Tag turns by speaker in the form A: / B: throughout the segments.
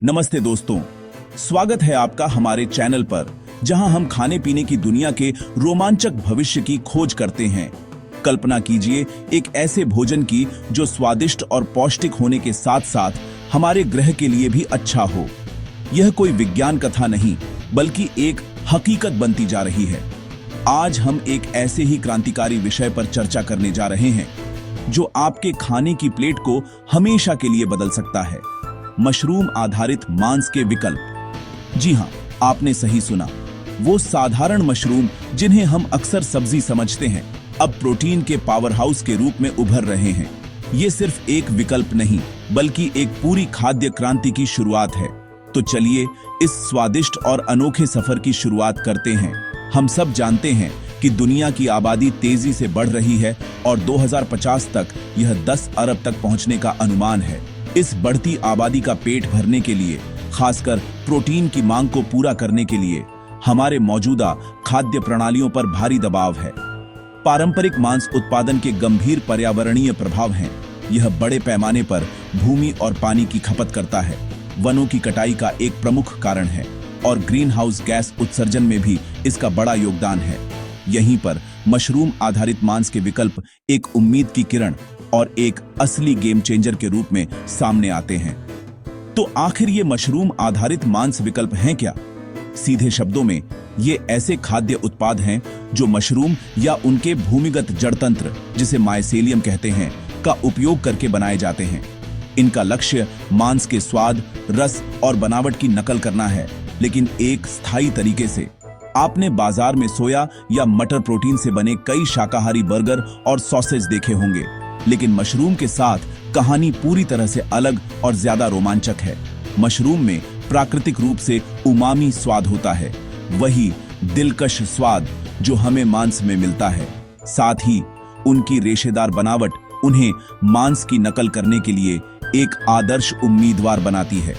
A: नमस्ते दोस्तों, स्वागत है आपका हमारे चैनल पर, जहां हम खाने पीने की दुनिया के रोमांचक भविष्य की खोज करते हैं। कल्पना कीजिए एक ऐसे भोजन की जो स्वादिष्ट और पौष्टिक होने के साथ साथ हमारे ग्रह के लिए भी अच्छा हो। यह कोई विज्ञान कथा नहीं, बल्कि एक हकीकत बनती जा रही है। आज हम एक ऐसे ही क्रांतिकारी विषय पर चर्चा करने जा रहे हैं जो आपके खाने की प्लेट को हमेशा के लिए बदल सकता है। मशरूम आधारित मांस के विकल्प। जी हां, आपने सही सुना। वो साधारण मशरूम जिन्हें हम अक्सर सब्जी समझते हैं, अब प्रोटीन के पावर हाउस के रूप में उभर रहे हैं। ये सिर्फ एक विकल्प नहीं, बल्कि एक पूरी खाद्य क्रांति की शुरुआत है। तो चलिए इस स्वादिष्ट और अनोखे सफर की शुरुआत करते हैं। हम सब जानते हैं कि दुनिया की आबादी तेजी से बढ़ रही है और 2050 तक यह 10 अरब तक पहुंचने का अनुमान है। इस बढ़ती आबादी का पेट भरने के लिए, खासकर प्रोटीन की मांग को पूरा करने के लिए, हमारे मौजूदा खाद्य प्रणालियों पर भारी दबाव है। पारंपरिक मांस उत्पादन के गंभीर पर्यावरणीय प्रभाव हैं। यह बड़े पैमाने पर भूमि और पानी की खपत करता है, वनों की कटाई का एक प्रमुख कारण है और ग्रीन हाउस गैस उत्सर्जन में भी इसका बड़ा योगदान है। यहीं पर मशरूम आधारित मांस के विकल्प एक उम्मीद की किरण और एक असली गेम चेंजर के रूप में सामने आते हैं। तो आखिर ये मशरूम आधारित मांस विकल्प हैं क्या? सीधे शब्दों में, ये ऐसे खाद्य उत्पाद हैं जो मशरूम या उनके भूमिगत जड़ तंत्र, जिसे माइसेलियम कहते हैं, का उपयोग करके बनाए जाते हैं। इनका लक्ष्य मांस के स्वाद, रस और बनावट की नकल करना है, लेकिन एक स्थायी तरीके से। आपने बाजार में सोया या मटर प्रोटीन से बने कई शाकाहारी बर्गर और सॉसेज देखे होंगे, लेकिन मशरूम के साथ कहानी पूरी तरह से अलग और ज्यादा रोमांचक है। मशरूम में प्राकृतिक रूप से उमामी स्वाद होता है, वही दिलकश स्वाद जो हमें मांस में मिलता है। साथ ही उनकी रेशेदार बनावट उन्हें मांस की नकल करने के लिए एक आदर्श उम्मीदवार बनाती है।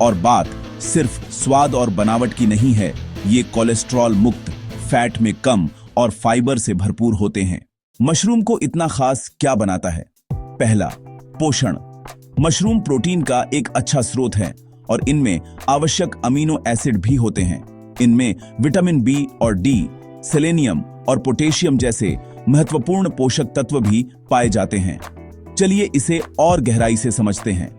A: और बात सिर्फ स्वाद और बनावट की नहीं है, ये कोलेस्ट्रॉल मुक्त, फैट में कम और फाइबर से भरपूर होते हैं। मशरूम को इतना खास क्या बनाता है? पहला, पोषण। मशरूम प्रोटीन का एक अच्छा स्रोत है और इनमें आवश्यक अमीनो एसिड भी होते हैं। इनमें विटामिन बी और डी, सेलेनियम और पोटेशियम जैसे महत्वपूर्ण पोषक तत्व भी पाए जाते हैं। चलिए इसे और गहराई से समझते हैं।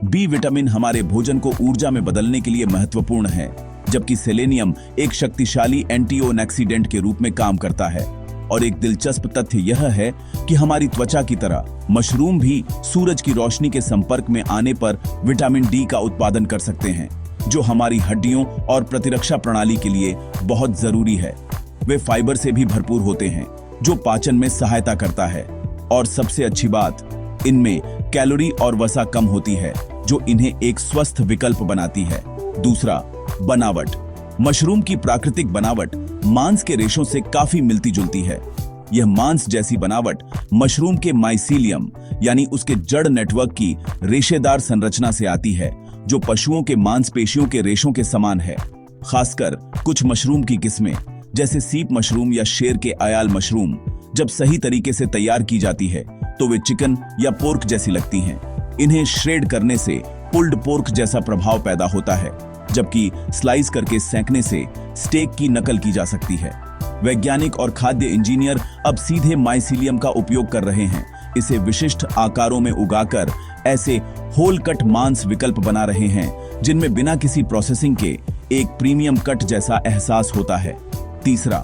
A: बी विटामिन हमारे भोजन को ऊर्जा में बदलने के लिए महत्वपूर्ण है, जबकि सेलेनियम एक शक्तिशाली एंटीऑक्सीडेंट के रूप में काम करता है। और एक दिलचस्प तथ्य यह है कि हमारी त्वचा की तरह मशरूम भी सूरज की रोशनी के संपर्क में आने पर विटामिन डी का उत्पादन कर सकते हैं, जो हमारी हड्डियों और प्रतिरक्षा प्रणाली के लिए बहुत जरूरी है। वे फाइबर से भी भरपूर होते हैं, जो पाचन में सहायता करता है। और सबसे अच्छी बात, इनमें कैलोरी और वसा कम होती है, जो इन्हें एक स्वस्थ विकल्प बनाती है। दूसरा, बनावट। मशरूम की प्राकृतिक बनावट मांस के रेशों से काफी मिलती जुलती है। यह मांस जैसी बनावट मशरूम के माइसीलियम यानी उसके जड़ नेटवर्क की रेशेदार संरचना से आती है, जो पशुओं के मांसपेशियों के रेशों के समान है। खासकर कुछ मशरूम की किस्में, जैसे सीप मशरूम या शेर के अयाल मशरूम, जब सही तरीके से तैयार की जाती है तो वे चिकन या पोर्क जैसी लगती हैं। इन्हें श्रेड करने से पुल्ड पोर्क जैसा प्रभाव पैदा होता है, जबकि स्लाइस करके सेंकने से स्टेक की नकल की जा सकती है। वैज्ञानिक और खाद्य इंजीनियर अब सीधे माइसीलियम का उपयोग कर रहे हैं, इसे विशिष्ट आकारों में उगाकर ऐसे होल कट मांस विकल्प बना रहे हैं जिनमें बिना किसी प्रोसेसिंग के एक प्रीमियम कट जैसा एहसास होता है। तीसरा,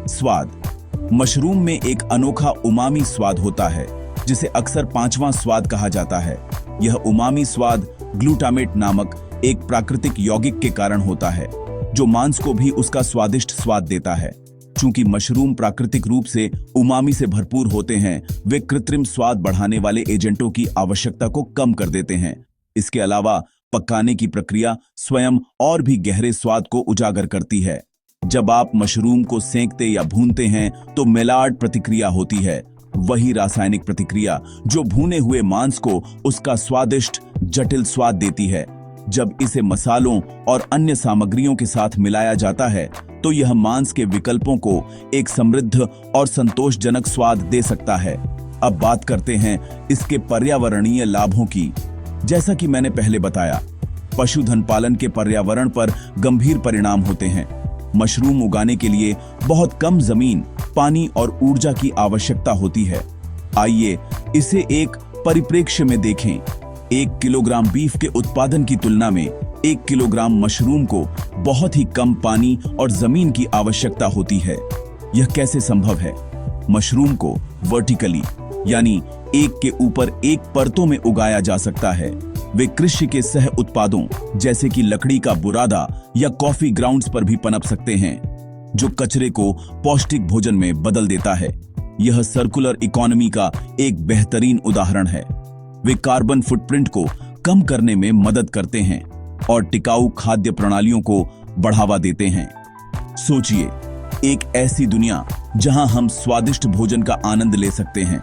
A: स्वाद। मशरूम में एक अनोखा उमामी स्वाद होता है, जिसे अक्सर पांचवां स्वाद कहा जाता है। यह उमामी स्वाद ग्लूटामेट नामक एक प्राकृतिक यौगिक के कारण होता है, जो मांस को भी उसका स्वादिष्ट स्वाद देता है। चूंकि मशरूम प्राकृतिक रूप से उमामी से भरपूर होते हैं, वे कृत्रिम स्वाद बढ़ाने वाले एजेंटों की आवश्यकता को कम कर देते हैं। इसके अलावा पकाने की प्रक्रिया स्वयं और भी गहरे स्वाद को उजागर करती है। जब आप मशरूम को सेंकते या भूनते हैं तो मेलार्ड प्रतिक्रिया होती है, वही रासायनिक प्रतिक्रिया जो भुने हुए मांस को उसका स्वादिष्ट जटिल स्वाद देती है। जब इसे मसालों और अन्य सामग्रियों के साथ मिलाया जाता है तो यह मांस के विकल्पों को एक समृद्ध और संतोषजनक स्वाद दे सकता है। अब बात करते हैं इसके पर्यावरणीय लाभों की। जैसा कि मैंने पहले बताया, पशुधन पालन के पर्यावरण पर गंभीर परिणाम होते हैं। मशरूम उगाने के लिए बहुत कम जमीन, पानी और ऊर्जा की आवश्यकता होती है। आइए इसे एक परिप्रेक्ष्य में देखें। 1 किलोग्राम बीफ के उत्पादन की तुलना में 1 किलोग्राम मशरूम को बहुत ही कम पानी और जमीन की आवश्यकता होती है। यह कैसे संभव है? मशरूम को वर्टिकली यानी एक के ऊपर एक परतों में उगाया जा सकता है। वे कृषि के सह उत्पादों जैसे कि लकड़ी का बुरादा या कॉफी ग्राउंड्स पर भी पनप सकते हैं, जो कचरे को पौष्टिक भोजन में बदल देता है। यह सर्कुलर इकोनॉमी का एक बेहतरीन उदाहरण है। वे कार्बन फुटप्रिंट को कम करने में मदद करते हैं और टिकाऊ खाद्य प्रणालियों को बढ़ावा देते हैं। सोचिए, एक ऐसी दुनिया जहां हम स्वादिष्ट भोजन का आनंद ले सकते हैं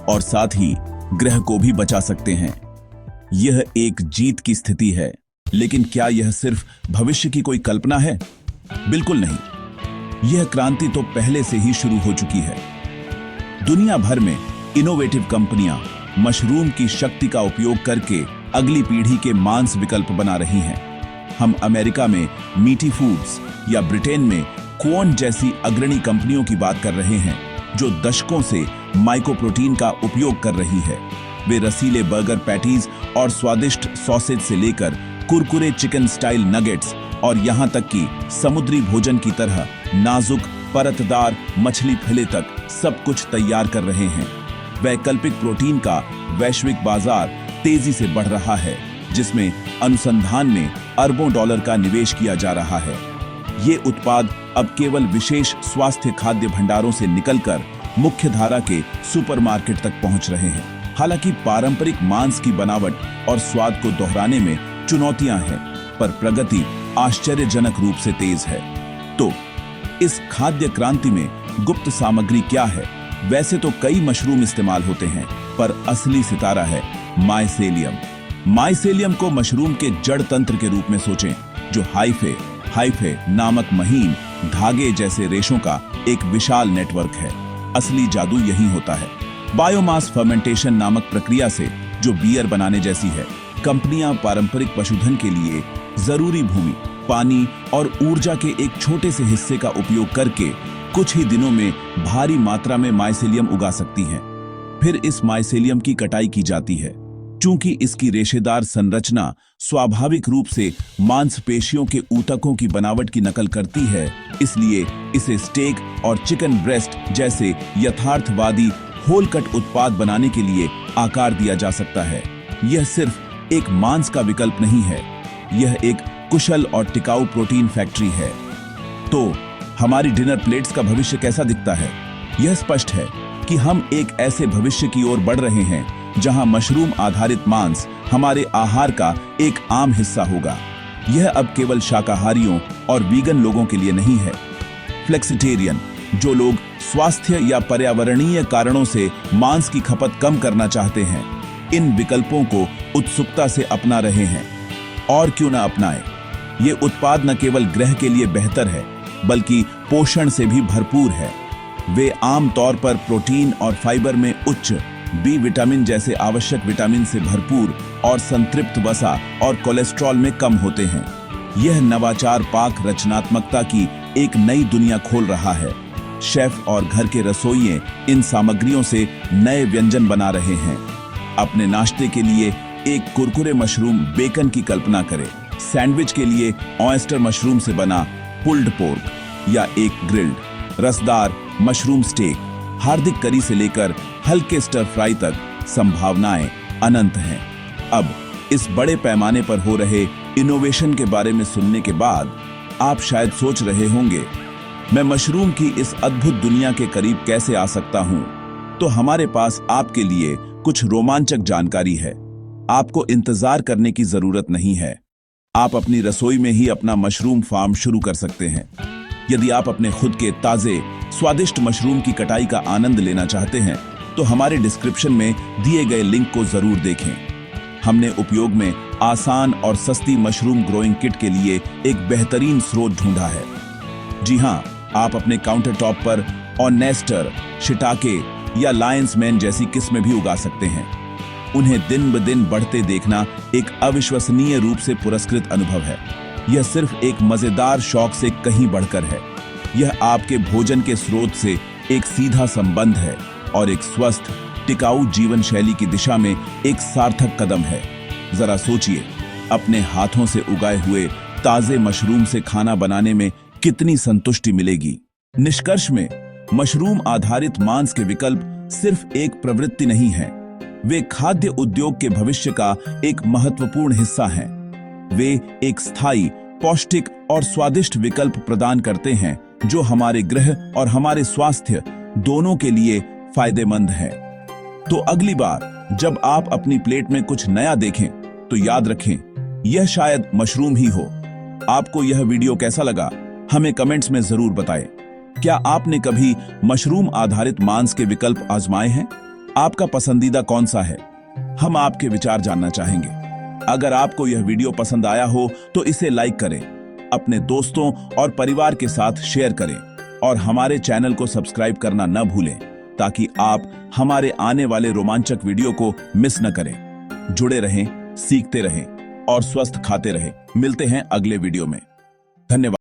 A: और साथ ही ग्रह को भी बचा सकते हैं। यह एक जीत की स्थिति है। लेकिन क्या यह सिर्फ भविष्य की कोई कल्पना है? बिल्कुल नहीं। यह क्रांति तो पहले से ही शुरू हो चुकी है। दुनिया भर में इनोवेटिव कंपनियां मशरूम की शक्ति का उपयोग करके अगली पीढ़ी के मांस विकल्प बना रही हैं। हम अमेरिका में मीटी फूड्स या ब्रिटेन में क्वॉन जैसी अग्रणी कंपनियों की बात कर रहे हैं, जो दशकों से माइक्रोप्रोटीन का उपयोग कर रही है। वे रसीले बर्गर पैटीज और स्वादिष्ट सॉसेज से लेकर कुरकुरे चिकन स्टाइल नगेट्स और यहां तक कि समुद्री भोजन की तरह नाजुक परतदार मछली फिले तक सब कुछ तैयार कर रहे हैं। वैकल्पिक प्रोटीन का वैश्विक बाजार तेजी से बढ़ रहा है, जिसमें अनुसंधान में अरबों डॉलर का निवेश किया जा रहा है। ये उत्पाद अब केवल विशेष स्वास्थ्य खाद्य भंडारों से निकलकर मुख्य धारा के सुपरमार्केट तक पहुंच रहे हैं। हालांकि पारंपरिक मांस की बनावट और स्वाद को दोहराने में चुनौतियां हैं, पर प्रगति आश्चर्यजनक रूप से तेज है। तो इस खाद्य क्रांति में गुप्त सामग्री क्या है? वैसे तो कई मशरूम इस्तेमाल होते हैं, पर असली सितारा है माइसेलियम। माइसेलियम को मशरूम के जड़ तंत्र के रूप में सोचें, जो हाइफे नामक महीन धागे जैसे रेशों का एक विशाल नेटवर्क है। असली जादू यही होता है। बायोमास फर्मेंटेशन नामक प्रक्रिया से, जो बियर बनाने जैसी है, कंपनियां पारंपरिक पशुधन के लिए जरूरी भूमि, पानी और ऊर्जा के एक छोटे से हिस्से का उपयोग करके कुछ ही दिनों में भारी मात्रा में माइसेलियम उगा सकती हैं। फिर इस माइसेलियम की कटाई की जाती है। चूंकि इसकी रेशेदार संरचना स्वाभाविक रूप से मांसपेशियों के ऊतकों की बनावट की नकल करती है, इसलिए इसे स्टेक और चिकन ब्रेस्ट जैसे यथार्थवादी होल कट उत्पाद बनाने के लिए आकार दिया जा सकता है। यह सिर्फ एक मांस का विकल्प नहीं है, यह एक कुशल और टिकाऊ प्रोटीन फैक्ट्री है। तो हमारी डिनर प्लेट्स का भविष्य कैसा दिखता है? यह स्पष्ट है कि हम एक ऐसे भविष्य की ओर बढ़ रहे हैं जहां मशरूम आधारित मांस हमारे आहार का एक आम हिस्सा होगा। यह अब केवल शाकाहारियों और वीगन लोगों के लिए नहीं है। फ्लेक्सिटेरियन, जो लोग स्वास्थ्य या पर्यावरणीय कारणों से मांस की खपत कम करना चाहते हैं, इन विकल्पों को उत्सुकता से अपना रहे हैं। और क्यों ना अपनाएं? ये उत्पाद न केवल ग्रह के लिए बेहतर है, बल्कि पोषण से भी भरपूर है। वे आम तौर पर प्रोटीन और फाइबर में उच्च, बी विटामिन जैसे आवश्यक विटामिन से भरपूर और संतृप्त वसा और कोलेस्ट्रॉल में कम होते हैं। यह नवाचार पाक रचनात्मकता की एक नई दुनिया खोल रहा है। शेफ और घर के रसोइये इन सामग्रियों से नए व्यंजन बना रहे हैं। अपने नाश्ते के लिए एक कुरकुरे मशरूम बेकन की कल्पना करें, सैंडविच के लिए ऑयस्टर मशरूम से बना पुल्ड पोर्क, या एक ग्रिल्ड रसदार मशरूम स्टेक। हार्दिक करी से लेकर हल्के स्टर फ्राई तक संभावनाएं अनंत हैं। अब इस बड़े पैमाने पर हो रहे इनोवेशन के बारे में सुनने के बाद आप शायद सोच रहे होंगे, मैं मशरूम की इस अद्भुत दुनिया के करीब कैसे आ सकता हूं? तो हमारे पास आपके लिए कुछ रोमांचक जानकारी है। आपको इंतजार करने की जरूरत नहीं है। आप अपनी रसोई में ही अपना मशरूम फार्म शुरू कर सकते हैं। यदि आप अपने खुद के ताजे स्वादिष्ट मशरूम की कटाई का आनंद लेना चाहते हैं, तो हमारे डिस्क्रिप्शन में दिए गए लिंक को जरूर देखें। हमने उपयोग में आसान और सस्ती मशरूम ग्रोइंग किट के लिए एक बेहतरीन स्रोत ढूंढा है। जी हां, आप अपने काउंटर टॉप पर ऑनेस्टर, शिटाके या लायंस मैन जैसी किस्में भी उगा सकते हैं। उन्हें दिन ब दिन बढ़ते देखना एक अविश्वसनीय रूप से पुरस्कृत अनुभव है। यह सिर्फ एक मजेदार शौक से कहीं बढ़कर है। यह आपके भोजन के स्रोत से एक सीधा संबंध है और एक स्वस्थ, टिकाऊ जीवन शैली की दिशा में एक सार्थक कदम है। जरा सोचिए, अपने हाथों से उगाए हुए ताजे मशरूम से खाना बनाने में कितनी संतुष्टि मिलेगी। निष्कर्ष में, मशरूम आधारित मांस के विकल्प सिर्फ एक प्रवृत्ति नहीं है, वे खाद्य उद्योग के भविष्य का एक महत्वपूर्ण हिस्सा हैं। वे एक स्थायी, पौष्टिक और स्वादिष्ट विकल्प प्रदान करते हैं जो हमारे गृह और हमारे स्वास्थ्य दोनों के लिए फायदेमंद है। तो अगली बार जब आप अपनी प्लेट में कुछ नया देखें तो याद रखें, यह शायद मशरूम ही हो। आपको यह वीडियो कैसा लगा, हमें कमेंट्स में जरूर बताएं। क्या आपने कभी मशरूम आधारित मांस के विकल्प आजमाए हैं? आपका पसंदीदा कौन सा है? हम आपके विचार जानना चाहेंगे। अगर आपको यह वीडियो पसंद आया हो तो इसे लाइक करें, अपने दोस्तों और परिवार के साथ शेयर करें और हमारे चैनल को सब्सक्राइब करना न भूलें ताकि आप हमारे आने वाले रोमांचक वीडियो को मिस न करें। जुड़े रहें, सीखते रहें और स्वस्थ खाते रहें। मिलते हैं अगले वीडियो में। धन्यवाद।